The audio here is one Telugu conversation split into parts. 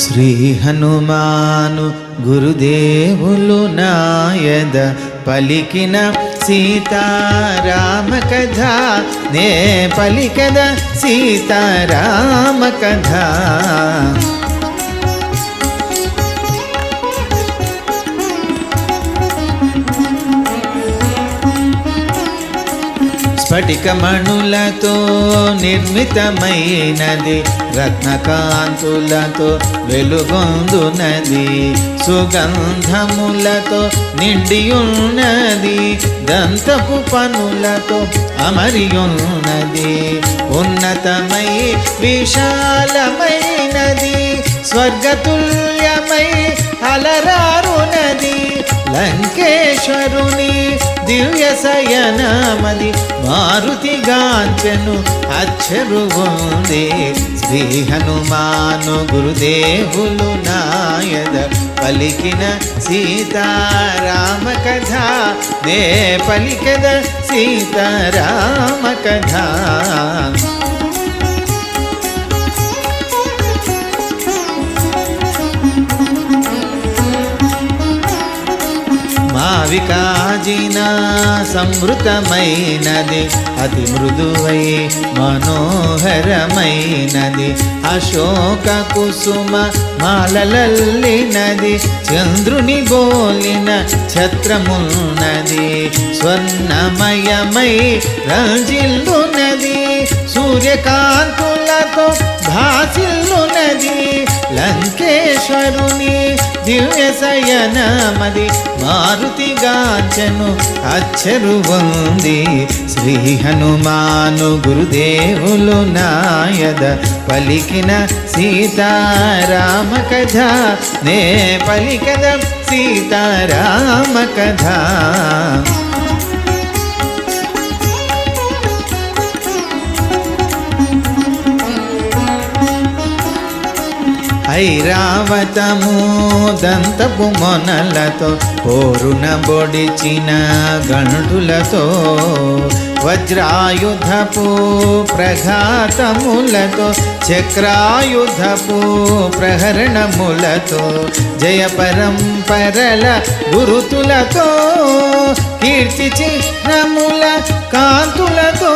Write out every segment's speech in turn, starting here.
శ్రీ హనుమాను గురుదేవులు నాయద పలికిన సీతారామ కథ నే పలికద సీతారామ కథ. స్ఫటికమణులతో నిర్మితమైనది, రత్నకాంతులతో వెలుగొందునది, సుగంధములతో నిండియున్నది, దంతపు పనులతో అమరియున్నది, ఉన్నతమై విశాలమైనది, స్వర్గతుల్యమై అలరారునది, లంకేశ్వరుని దివ్య శయనమది, మారుతిగాంచెను అచ్చరు ఉంది. శ్రీ హనుమాను గురుదేవులు నాయద పలికిన సీతారామ కథ నే పలికద సీతారామ కథ. మావికాజిన సంవృతమైనది, అతి మృదువై మనోహరమైనది, అశోక కుసుమ మాలలల్లినది, చంద్రుని బోలిన ఛత్రమున్నది, స్వర్ణమయమై రంజిల్లునది, సూర్యకాంతులతో భాసిల్లునది, లంకేశ్వరుని దివ్య శయనమది, మారుతిగాంచెను అచ్చరు ఉంది. శ్రీ హనుమాను గురుదేవులు నాయద పలికిన సీతారామ కథ నే పలికద సీతారామ కథ. ఐరావతము దంతపు మొనలతో పోరున బొడిచిన గంటులతో, వజ్రాయుధపు ప్రఘాతములతో, చక్రాయుధపు ప్రహరణములతో, జయ పరంపరల గురుతులతో, కీర్తి చిహ్నముల కాంతులతో,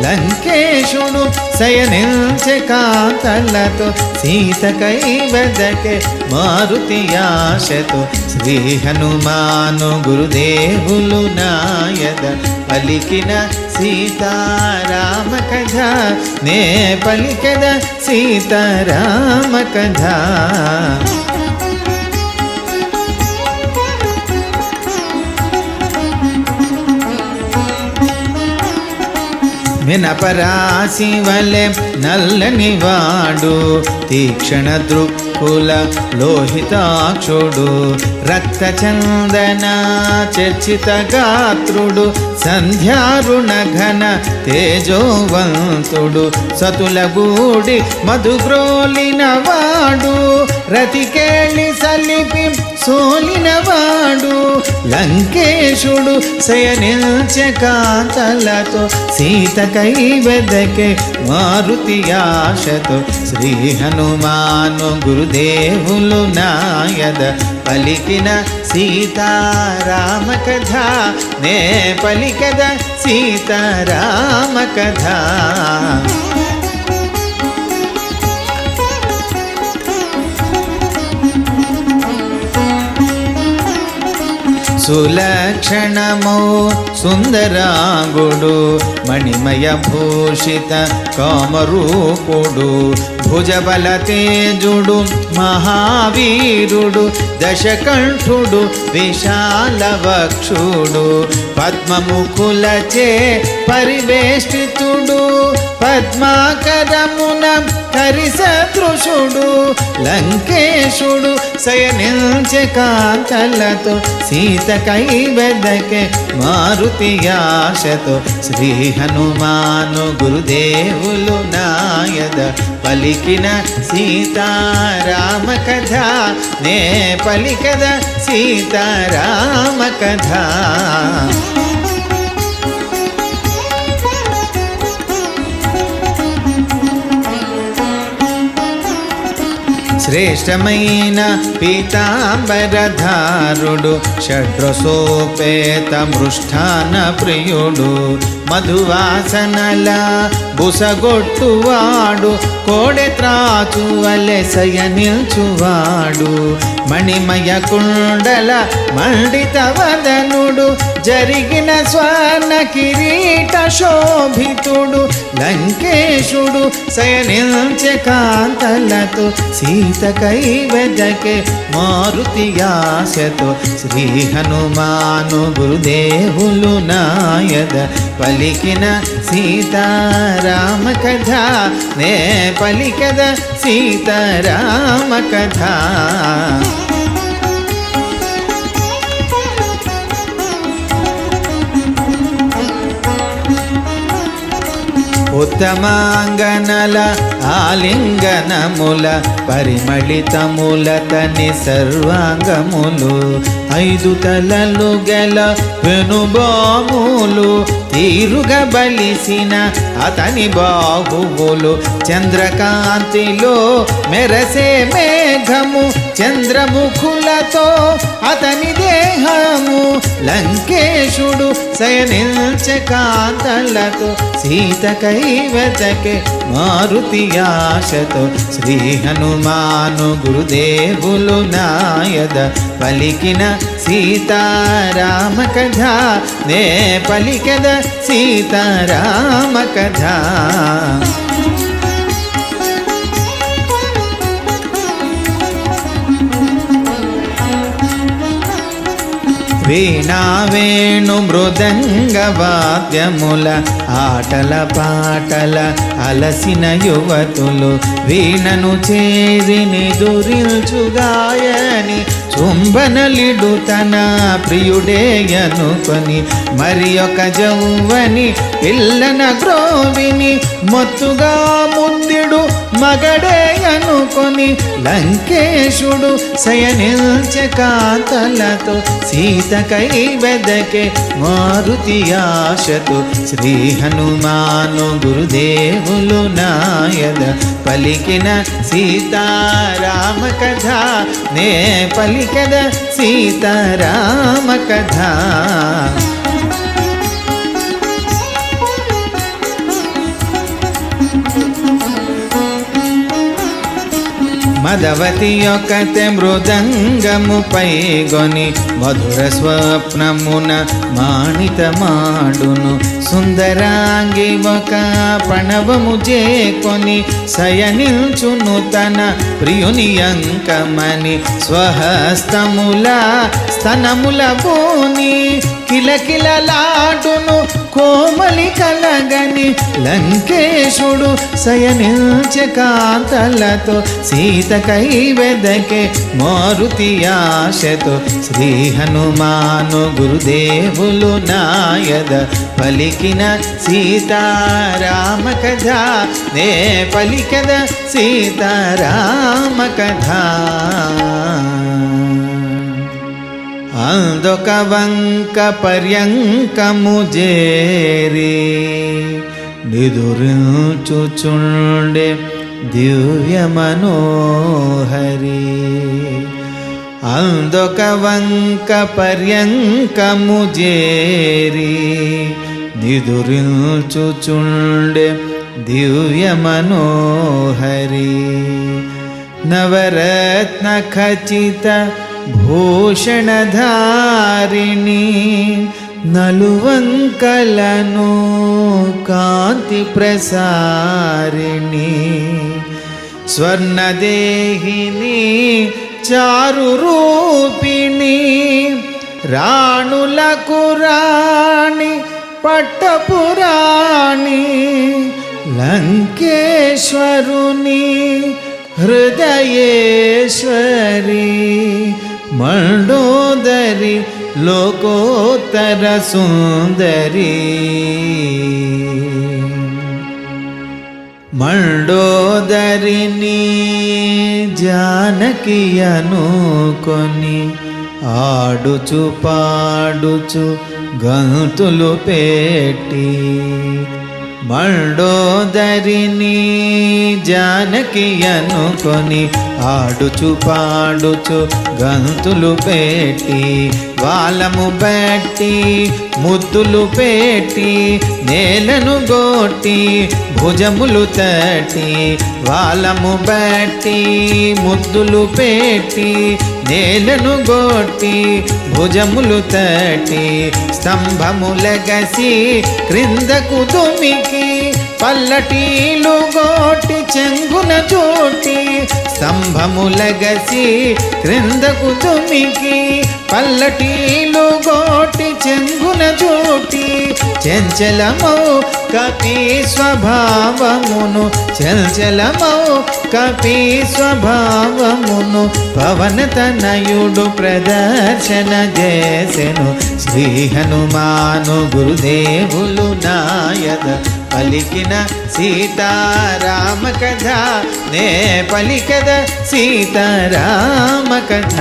లంకేశుడు శయనించే కాంతలతో, సీత కైవదకే మారుతి ఆశతో, శ్రీ హనుమాను గురుదేవులు నాయద పలికిన సీతారామ కథ నే పలికద సీతారామ కథ. మినపరాశి వలె నల్లని వాడు, తీక్షణ దృక్కుల లోహితాక్షుడు, రక్త చందన చర్చిత గాత్రుడు, సంధ్యారుణ ఘన తేజోవంతుడు, సతుల గూడి మధుగ్రోలిన వాడు, రతికేళి సలిపి సోలినవాడు, లంకేశుడు శయనించే కాంతలతో, సీత కైవదకే మారుతి ఆశతో, శ్రీ హనుమాను గురుదేవులు నాయద పలికిన సీతారామ కథ నే పలికద సీతారామ కథ. సులక్షణమో సుందరాంగుడు, మణిమయ భూషిత కామరూపుడు, భుజబల తేజుడు మహావీరుడు, దశకంఠుడు విశాల వక్షుడు, పద్మముఖులచే పరివేష్టితుడు, పద్మాకరమున హరిసదృశుడు, లంకేశుడు శయనించే కాంతలతో, సీత కైవదకే మారుతి ఆశతో, శ్రీ హనుమాను గురుదేవులు నాయద పలికిన సీతారామ కథ నే పలికద సీతారామ కథ. శ్రేష్టమైన పీతాంబరధారుడు షడ్రసోపేత మృష్టాన ప్రియుడు మధువాసనల బుసగొట్టువాడు కోడె త్రాచు వలె శయనిల్చువాడు మణిమయ కుండల మండిత వదనుడు జరిగిన స్వర్ణ కిరీట శోభితుడు లంకేశుడు శయనిల్చె కాంతలతో సీత కైవెదకే మారుతి ఆశతో శ్రీ హనుమాను గురుదేవులు నాయద పలికిన సీతారామ కథ నే పలికద సీతారామ కథ ఉత్తమాంగనల ఆలింగనముల పరిమళితములతని సర్వాంగములు 5 తలలు గల వెనుబాములు తీరుగా బలిసిన అతని బాహువులు చంద్రకాంతిలో మెరసే మేఘము చంద్రముఖులతో అతని దేహము లంకేశుడు శయనిల్చె కాంతలతో సీత కైవెదకే మారుతి ఆశతో శ్రీ హనుమాను గురుదేవులు నాయద పలికిన సీతారామ కథ నే పలికద సీతారామ కథ వీణా వేణు మృదంగ వాద్యముల ఆటల పాటల అలసిన యువతులు వీణను చేరి నిదురించుగాయని చుంబనలిడు తన ప్రియుడేయనుకొని మరి ఒక జౌవని పిల్లన గ్రోవిని మొత్తుగా ముందిడు మగడే అనుకొని లంకేశుడు శయనిల్చె కాంతలతో సీత కైవెదకే మారుతి ఆశతో శ్రీ హనుమాను గురుదేవులు నాయద పలికిన సీతారామ కథ నే పలికద సీతారామ కథ మదవతి యొక్కతే మృదంగముపై గొని మధుర స్వప్నమున మాణితమాడును సుందరాంగి ఒక పణవము చేకొని శయనిల్చును తన ప్రియుని అంకమని స్వహస్తముల స్తనముల బోని కిలకిలలాడును కోమలి కలగని లంకేశుడు శయనిల్చె కాంతలతో సీత కైవెదకే మారుతి ఆశతో శ్రీ హనుమాను గురుదేవులు నాయద పలికిన సీతారామ కథ నే పలికద సీతారామ కథ అందొక వంక పర్యంకము జేరి నిదురించుచుండే దివ్య మనోహరి అందొక వంక పర్యంకము జేరి నిదురించుచుండే దివ్య మనోహరి నవరత్న ఖచిత భూషణధారిణి నలువంకలను కాంతి ప్రసారిణి స్వర్ణదేహిని చారు రూపిణి రాణులకు రాణి పట్టపురాణి లంకేశ్వరుని హృదయేశ్వరి మండోదరి లోకోత్తర సుందరి మండోదరిని జానకి అనుకొని ఆడుచు పాడుచు గంతులు పెట్టి మండోదరిని జానకి అనుకొని ఆడుచు పాడుచు గంతులు పెట్టి వాలము బట్టి ముద్దులు పెట్టి నేలను గోట్టి భుజములు తట్టి వాలము బట్టి ముద్దులు పెట్టి నేలను గోట్టి భుజములు తట్టి స్తంభములగసి క్రిందకు దుమికి పల్లటీలు గోటి చెంగున చోటి స్తంభములగసి క్రిందకు దుమికి పల్లటీలు గోటి చెంగున చోటి చంచలమౌ కపి స్వభావమును చంచలమౌ కపి స్వభావమును పవనతనయుడు ప్రదర్శన చేసెను శ్రీ హనుమాను గురుదేవులు నాయద పలికిన సీతారామ కథ నే పలికద సీతారామ కథ.